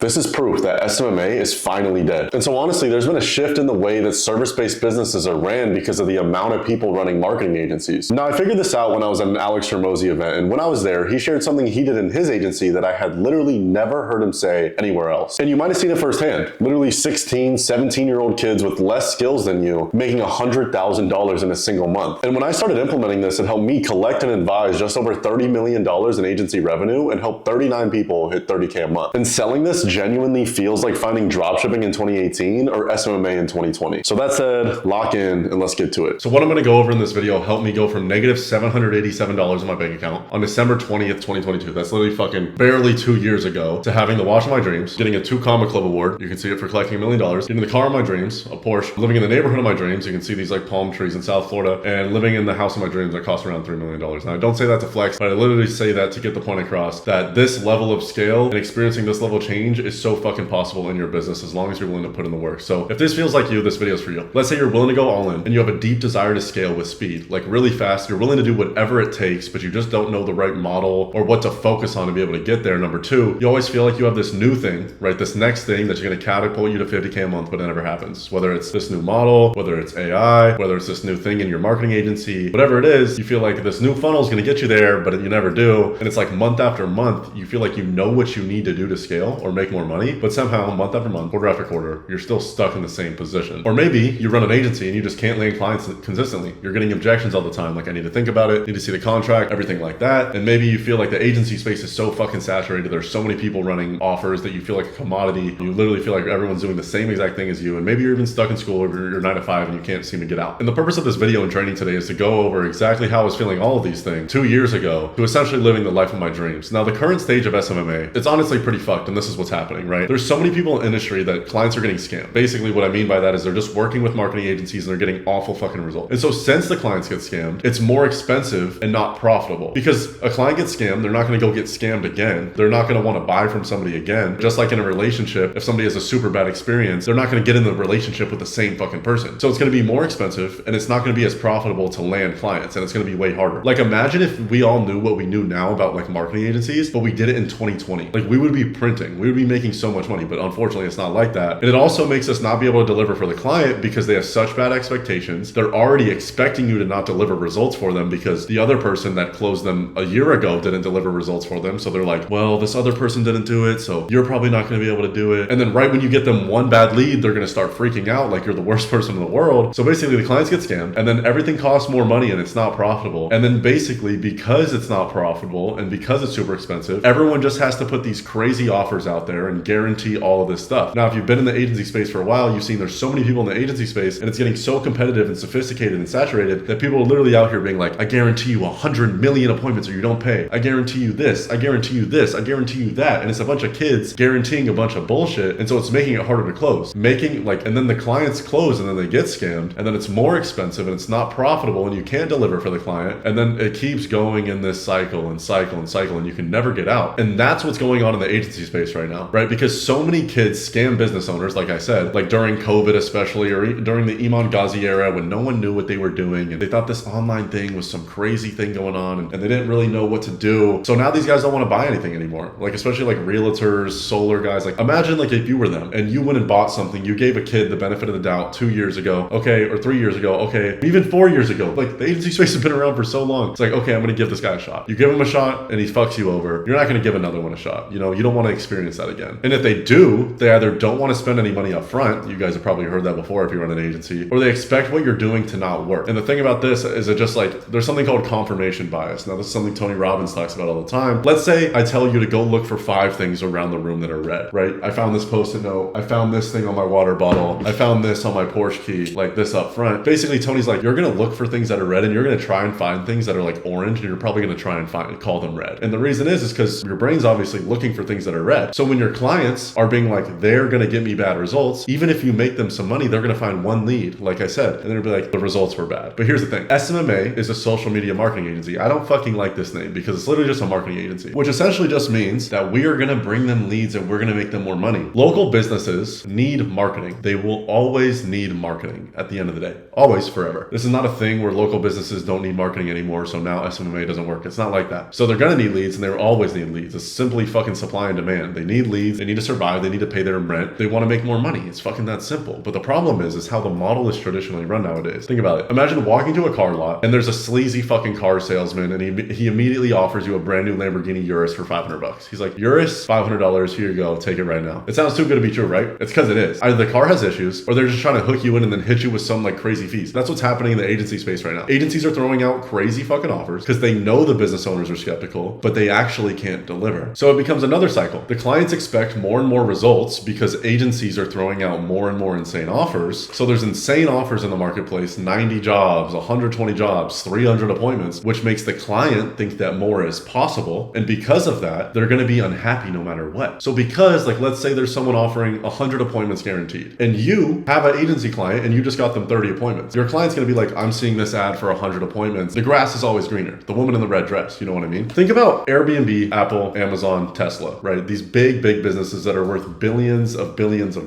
This is proof that SMMA is finally dead. And so honestly, there's been a shift in the way that service-based businesses are ran because of the amount of people running marketing agencies. Now, I figured this out when I was at an Alex Hormozi event, and when I was there, he shared something he did in his agency that I had literally never heard him say anywhere else. And you might have seen it firsthand. Literally 16, 17-year-old kids with less skills than you making $100,000 in a single month. And when I started implementing this, it helped me collect and advise just over $30 million in agency revenue and help 39 people hit 30K a month. And selling this genuinely feels like finding dropshipping in 2018 or SMMA in 2020. So that said, lock in and let's get to it. So what I'm going to go over in this video helped me go from negative $787 in my bank account on December 20th, 2022. That's literally fucking barely 2 years ago, to having the watch of my dreams, getting a 2 Comma Club award. You can see it for collecting $1 million, getting the car of my dreams, a Porsche, living in the neighborhood of my dreams. You can see these like palm trees in South Florida, and living in the house of my dreams that cost around $3 million. Now I don't say that to flex, but I literally say that to get the point across that this level of scale and experiencing this level of change is so fucking possible in your business as long as you're willing to put in the work. So if this feels like you, this video is for you. Let's say you're willing to go all in and you have a deep desire to scale with speed, like really fast. You're willing to do whatever it takes, but you just don't know the right model or what to focus on to be able to get there. Number two, you always feel like you have this new thing, right? This next thing that's going to catapult you to 50K a month, but it never happens. Whether it's this new model, whether it's AI, whether it's this new thing in your marketing agency, whatever it is, you feel like this new funnel is going to get you there, but you never do. And it's like month after month, you feel like you know what you need to do to scale or make more money, but somehow month after month, quarter after quarter, you're still stuck in the same position. Or maybe you run an agency and you just can't land clients consistently. You're getting objections all the time, like I need to think about it, need to see the contract, everything like that. And maybe you feel like the agency space is so fucking saturated. There's so many people running offers that you feel like a commodity. You literally feel like everyone's doing the same exact thing as you. And maybe you're even stuck in school or you're 9 to 5 and you can't seem to get out. And the purpose of this video and training today is to go over exactly how I was feeling all of these things 2 years ago to essentially living the life of my dreams. Now, the current stage of SMMA, it's honestly pretty fucked, and this is what's happening, right? There's so many people in the industry that clients are getting scammed. Basically, what I mean by that is they're just working with marketing agencies and they're getting awful fucking results. And so since the clients get scammed, it's more expensive and not profitable, because a client gets scammed, they're not going to go get scammed again. They're not going to want to buy from somebody again. Just like in a relationship, if somebody has a super bad experience, they're not going to get in the relationship with the same fucking person. So it's going to be more expensive and it's not going to be as profitable to land clients, and it's going to be way harder. Like, imagine if we all knew what we knew now about like marketing agencies, but we did it in 2020. Like, we would be printing, we would be making so much money, but unfortunately it's not like that. And it also makes us not be able to deliver for the client because they have such bad expectations. They're already expecting you to not deliver results for them because the other person that closed them a year ago didn't deliver results for them. So they're like, well, this other person didn't do it, so you're probably not going to be able to do it. And then right when you get them one bad lead, they're going to start freaking out like you're the worst person in the world. So basically the clients get scammed, and then everything costs more money and it's not profitable. And then basically, because it's not profitable and because it's super expensive, everyone just has to put these crazy offers out there and guarantee all of this stuff. Now, if you've been in the agency space for a while, you've seen there's so many people in the agency space and it's getting so competitive and sophisticated and saturated that people are literally out here being like, I guarantee you 100 million appointments or you don't pay. I guarantee you this. I guarantee you this. I guarantee you that. And it's a bunch of kids guaranteeing a bunch of bullshit. And so it's making it harder to close. And then the clients close and then they get scammed, and then it's more expensive and it's not profitable and you can't deliver for the client. And then it keeps going in this cycle and cycle and cycle, and you can never get out. And that's what's going on in the agency space right now, right? Because so many kids scam business owners, like I said, like during COVID especially, or during the Iman Ghazi era when no one knew what they were doing and they thought this online thing was some crazy thing going on, and they didn't really know what to do. So now these guys don't want to buy anything anymore. Like, especially like realtors, solar guys. Like, imagine like if you were them and you went and bought something, you gave a kid the benefit of the doubt 2 years ago, okay, or 3 years ago, okay, even 4 years ago. Like, the agency space has been around for so long. It's like, okay, I'm going to give this guy a shot. You give him a shot and he fucks you over. You're not going to give another one a shot. You know, you don't want to experience that again. And if they do, they either don't want to spend any money up front. You guys have probably heard that before if you run an agency, or they expect what you're doing to not work. And the thing about this is it just like, there's something called confirmation bias. Now, this is something Tony Robbins talks about all the time. Let's say I tell you to go look for 5 things around the room that are red, right? I found this post-it note. I found this thing on my water bottle. I found this on my Porsche key, like this up front. Basically, Tony's like, you're going to look for things that are red and you're going to try and find things that are like orange, and you're probably going to try and call them red. And the reason is because your brain's obviously looking for things that are red. So when your clients are being like, they're going to give me bad results, even if you make them some money, they're going to find one lead, like I said, and they'll be like, the results were bad. But here's the thing. SMMA is a social media marketing agency. I don't fucking like this name because it's literally just a marketing agency, which essentially just means that we are going to bring them leads and we're going to make them more money. Local businesses need marketing. They will always need marketing at the end of the day. Always, forever. This is not a thing where local businesses don't need marketing anymore, so now SMMA doesn't work. It's not like that. So they're going to need leads, and they will always need leads. It's simply fucking supply and demand. They need leads, they need to survive, they need to pay their rent, they want to make more money. It's fucking that simple. But the problem is how the model is traditionally run nowadays. Think about it. Imagine walking to a car lot and there's a sleazy fucking car salesman and he immediately offers you a brand new Lamborghini Urus for $500. He's like, Urus, $500, here you go, take it right now. It sounds too good to be true, right? It's because it is. Either the car has issues or they're just trying to hook you in and then hit you with some like crazy fees. That's what's happening in the agency space right now. Agencies are throwing out crazy fucking offers because they know the business owners are skeptical, but they actually can't deliver. So it becomes another cycle. The clients expect more and more results because agencies are throwing out more and more insane offers. So there's insane offers in the marketplace, 90 jobs, 120 jobs, 300 appointments, which makes the client think that more is possible. And because of that, they're going to be unhappy no matter what. So because like, let's say there's someone offering 100 appointments guaranteed and you have an agency client and you just got them 30 appointments. Your client's going to be like, I'm seeing this ad for 100 appointments. The grass is always greener. The woman in the red dress, you know what I mean? Think about Airbnb, Apple, Amazon, Tesla, right? These big businesses that are worth billions of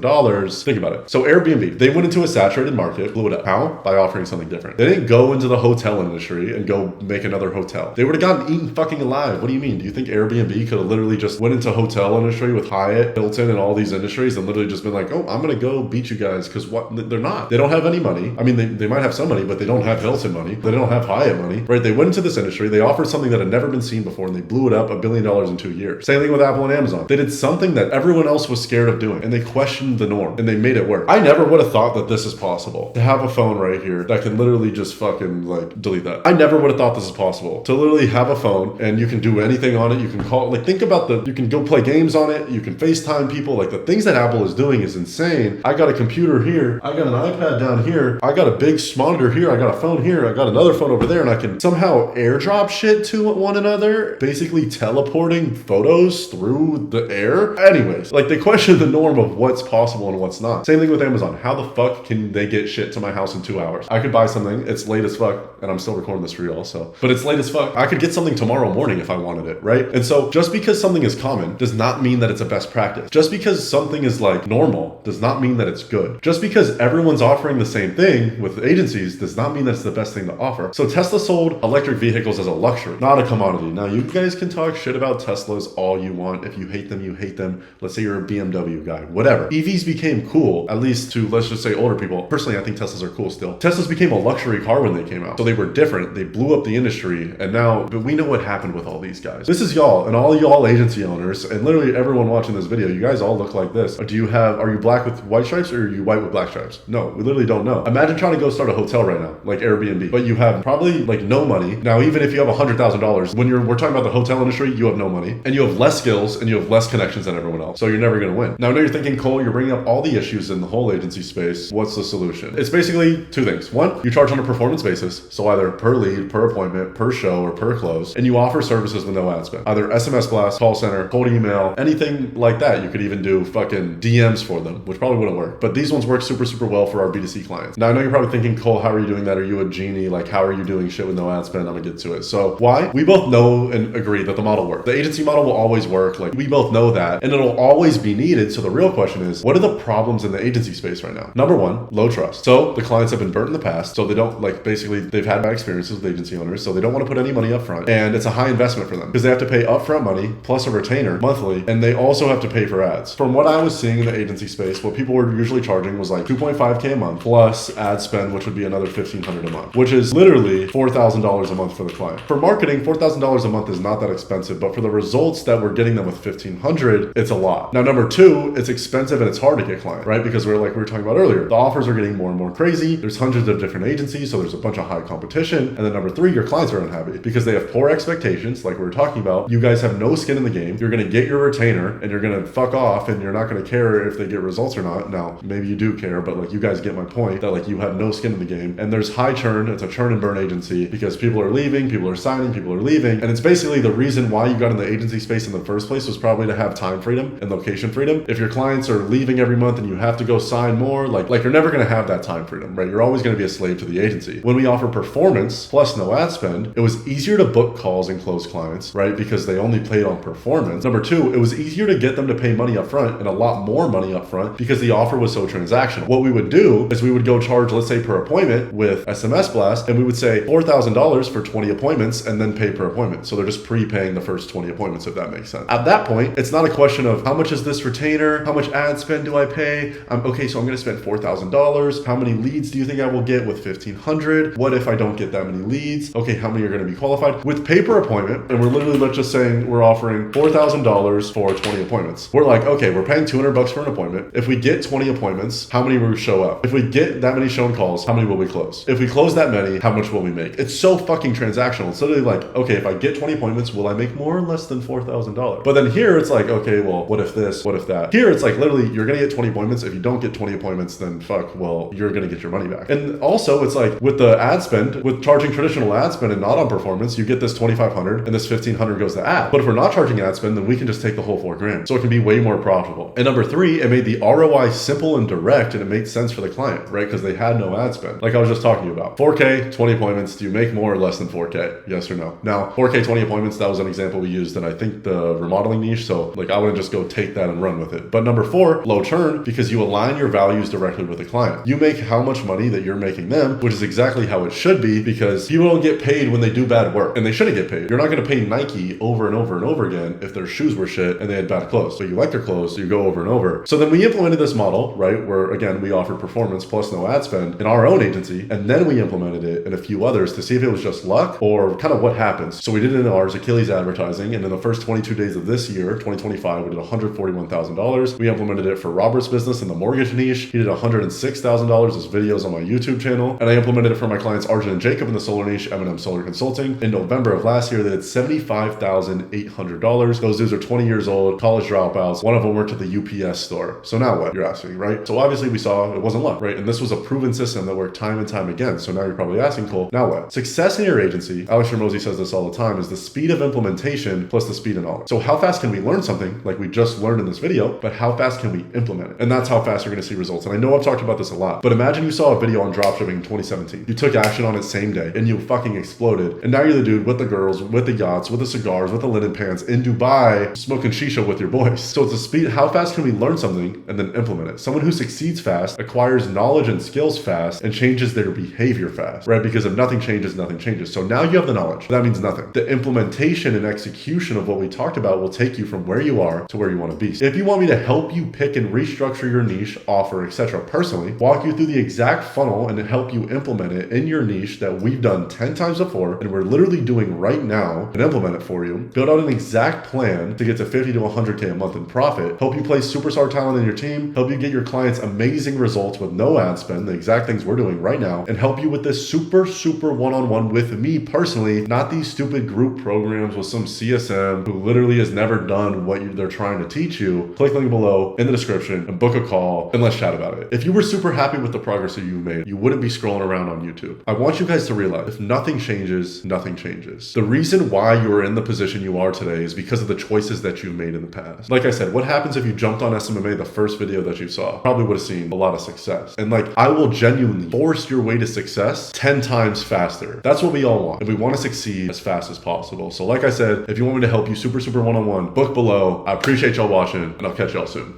dollars. Think about it. So Airbnb, they went into a saturated market, blew it up. How? By offering something different. They didn't go into the hotel industry and go make another hotel. They would have gotten eaten fucking alive. What do you mean? Do you think Airbnb could have literally just went into hotel industry with Hyatt, Hilton, and all these industries and literally just been like, oh, I'm going to go beat you guys because what? They're not. They don't have any money. I mean, they might have some money, but they don't have Hilton money. They don't have Hyatt money, right? They went into this industry. They offered something that had never been seen before and they blew it up $1 billion in 2 years. Same thing with Apple and Amazon. They did something that everyone else was scared of doing and they questioned the norm and they made it work. I never would have thought that this is possible. To have a phone right here that can literally just fucking like delete that. I never would have thought this is possible. To literally have a phone and you can do anything on it. You can call, like think about you can go play games on it. You can FaceTime people. Like the things that Apple is doing is insane. I got a computer here. I got an iPad down here. I got a big monitor here. I got a phone here. I got another phone over there and I can somehow airdrop shit to one another, basically teleporting photos through the air. Anyways, like they question the norm of what's possible and what's not. Same thing with Amazon. How the fuck can they get shit to my house in 2 hours? I could buy something. It's late as fuck and I'm still recording this for you also, but it's late as fuck. I could get something tomorrow morning if I wanted it, right? And so just because something is common does not mean that it's a best practice. Just because something is like normal does not mean that it's good. Just because everyone's offering the same thing with agencies does not mean that it's the best thing to offer. So Tesla sold electric vehicles as a luxury, not a commodity. Now you guys can talk shit about Teslas all you want. If you hate them, you hate them. Let's say you're a BMW guy, whatever. EVs became cool, at least to, let's just say, older people. Personally, I think Teslas are cool still. Teslas became a luxury car when they came out. So they were different. They blew up the industry. And now, but we know what happened with all these guys. This is y'all and all y'all agency owners and literally everyone watching this video. You guys all look like this. Are you black with white stripes or are you white with black stripes? No, we literally don't know. Imagine trying to go start a hotel right now, like Airbnb, but you have probably like no money. Now, even if you have $100,000, when we're talking about the hotel industry, you have no money and you have less skills and you have less connections than everyone else. So you're never going to win. Now, I know you're thinking, Cole, you're bringing up all the issues in the whole agency space. What's the solution? It's basically two things. One, you charge on a performance basis. So either per lead, per appointment, per show, or per close, and you offer services with no ad spend. Either SMS blast, call center, cold email, anything like that. You could even do fucking DMs for them, which probably wouldn't work. But these ones work super, super well for our B2C clients. Now, I know you're probably thinking, Cole, how are you doing that? Are you a genie? Like, how are you doing shit with no ad spend? I'm gonna get to it. So why? We both know and agree that the model works. The agency model will always work. Like, we both know that, and it'll always be needed. So the real question is, what are the problems in the agency space right now? Number one, low trust. So the clients have been burnt in the past. So they don't, like, basically they've had bad experiences with agency owners. So they don't want to put any money up front. And it's a high investment for them because they have to pay upfront money plus a retainer monthly. And they also have to pay for ads. From what I was seeing in the agency space, what people were usually charging was like $2.5K a month plus ad spend, which would be another $1,500 a month, which is literally $4,000 a month for the client. For marketing, $4,000 a month is not that expensive, but for the results that we're getting them with $1,500, it's a lot. Now, number two, it's expensive and it's hard to get clients, right? Because we were talking about earlier, the offers are getting more and more crazy. There's hundreds of different agencies, so there's a bunch of high competition. And then number three, your clients are unhappy because they have poor expectations, like we were talking about. You guys have no skin in the game. You're going to get your retainer and you're going to fuck off and you're not going to care if they get results or not. Now, maybe you do care, but like you guys get my point that like you have no skin in the game. And there's high churn. It's a churn and burn agency because people are leaving, people are signing, people are leaving. And it's basically the reason why you got in the agency space in the first place was probably to have time freedom and location freedom. If your clients are leaving every month and you have to go sign more, like you're never going to have that time freedom, right? You're always going to be a slave to the agency. When we offer performance plus no ad spend, it was easier to book calls and close clients, right? Because they only played on performance. Number two, it was easier to get them to pay money up front and a lot more money up front because the offer was so transactional. What we would do is we would go charge, let's say per appointment with SMS blast, and we would say $4,000 for 20 appointments and then pay per appointment. So they're just prepaying the first 20 appointments, if that makes sense. At that point, it's not a question of how much is this retainer? How much ad spend do I pay? Okay, so I'm going to spend $4,000. How many leads do you think I will get with 1,500? What if I don't get that many leads? Okay, how many are going to be qualified? With pay-per appointment, and we're literally just saying we're offering $4,000 for 20 appointments. We're like, okay, we're paying $200 for an appointment. If we get 20 appointments, how many will show up? If we get that many shown calls, how many will we close? If we close that many, how much will we make? It's so fucking transactional. It's literally like, okay, if I get 20 appointments, will I make more or less than $4,000? But then here it's like, okay, well, what if this? What if that? Here it's like literally you're gonna get 20 appointments. If you don't get 20 appointments, then fuck, well, you're gonna get your money back. And also it's like with the ad spend, with charging traditional ad spend and not on performance, you get this 2,500 and this 1,500 goes to ad. But if we're not charging ad spend, then we can just take the whole $4,000. So it can be way more profitable. And number three, it made the ROI simple and direct, and it made sense for the client, right? Because they had no ad spend. Like I was just talking about. 4K, 20 appointments. Do you make more or less than 4K? Yes or no? Now, 4K, 20 appointments, that was an example we used in I think the remodeling niche. So like I wouldn't just go take that and run with it. But number four, low churn, because you align your values directly with the client. You make how much money that you're making them, which is exactly how it should be, because people don't get paid when they do bad work, and they shouldn't get paid. You're not going to pay Nike over and over and over again if their shoes were shit and they had bad clothes. So you like their clothes, so you go over and over. So then we implemented this model, right, where again we offered performance plus no ad spend in our own agency, and then we implemented it in a few others to see if it was just luck or kind of what happens. So we did it in ours, Achilles advertising, and in the first 22 days of this year, 2025, we did $141,000. We implemented it for Robert's business in the mortgage niche. He did $106,000 as videos on my YouTube channel, and I implemented it for my clients Arjan and Jacob in the solar niche, M&M Solar Consulting. In November of last year, they did $75,800. Those dudes are 20 years old, college dropouts. One of them worked at the UPS store. So now what? You're asking, right? So obviously we saw it wasn't luck, right? And this was a proven system that worked time and time again. So now you're probably asking, Cole, now what? Success in your agency, Alex Hormozi says this all the time, is the speed of implementation plus the speed of knowledge. So how fast can we learn something like we just learned in this video, but how fast can we implement it? And that's how fast you're going to see results. And I know I've talked about this a lot, but imagine you saw a video on dropshipping in 2017. You took action on it same day and you fucking exploded. And now you're the dude with the girls, with the yachts, with the cigars, with the linen pants in Dubai, smoking shisha with your boys. So it's the speed. How fast can we learn something and then implement it? Someone who succeeds fast acquires knowledge and skills fast and changes their behavior fast, right? Because if nothing changes, nothing changes. So now you have the knowledge. That means nothing. The implementation and execution of what we talked about will take you from where you are to where you want to be. If you want me to help you pick and restructure your niche, offer, etc. personally, walk you through the exact funnel and help you implement it in your niche that we've done 10 times before and we're literally doing right now and implement it for you, build out an exact plan to get to 50 to 100K a month in profit, help you place superstar talent in your team, help you get your clients amazing results with no ad spend, the exact things we're doing right now, and help you with this super one-on-one with me personally, not these stupid group programs with some CSM who literally has never done what they're trying to teach you. Click link below in the description and book a call and let's chat about it. If you were super happy with the progress that you've made, you wouldn't be scrolling around on YouTube. I want you guys to realize if nothing changes, nothing changes. The reason why you're in the position you are today is because of the choices that you've made in the past. Like I said, what happens if you jumped on SMMA the first video that you saw? Probably would have seen a lot of success. And like, I will genuinely force your way to success 10 times faster. That's what we all want. And we want to succeed as fast as possible. So like I said, if you want me to help you super one-on-one, book below. I appreciate y'all watching and I'll catch y'all soon.